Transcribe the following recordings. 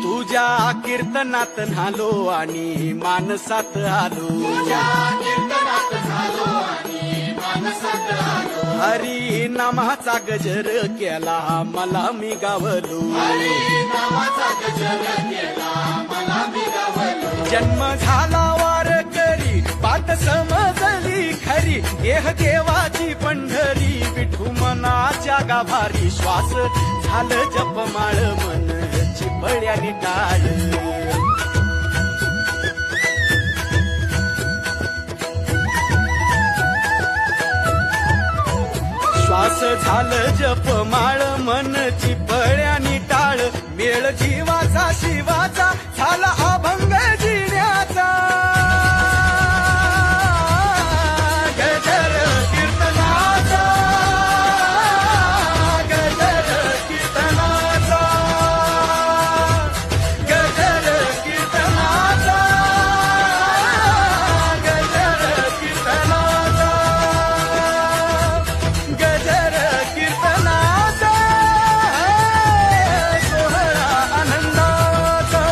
तुझ्या कीर्तनात न्हालो आणि मानसात आलो, हरी नामाचा गजर केला मला मी गावलो, जन्म झाला वार करी बात समजली खरी, देह देवाची पंढरी विठू मनाच्या गाभारी, श्वास झालं जपमाळ मन चिपळ्यानी टाळ, श्वास झालं जपमाळ मन चिपळ्यानी टाळ, मेळ जीवाचा शिवाचा झाला अभंग जिण्याचा, गजर कीर्तनाचा, गजर कीर्तनाचा, गजर कीर्तनाचा, गजर कीर्तनाचा, गजर कीर्तनाचा सोहळा आनंदाचा.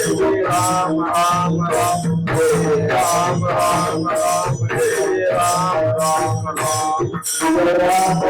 राम राम राम जय राम राम राम जय राम राम राम जय राम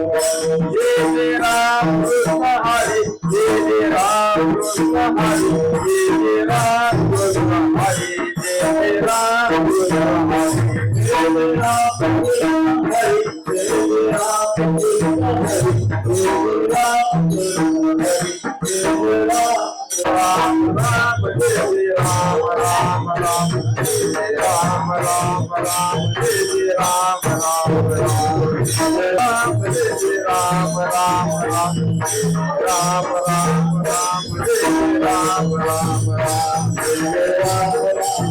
जय राम कृष्ण हरे जय राम कृष्ण हरे जय राम कृष्ण हरे जय राम कृष्ण हरे जय राम कृष्ण हरे जय राम कृष्ण हरे जय राम कृष्ण हरे जय राम राम जय राम राम राम जय राम राम राम जय राम राम राम जय राम जय राम राम राम राम राम राम जय राम राम राम जय राम राम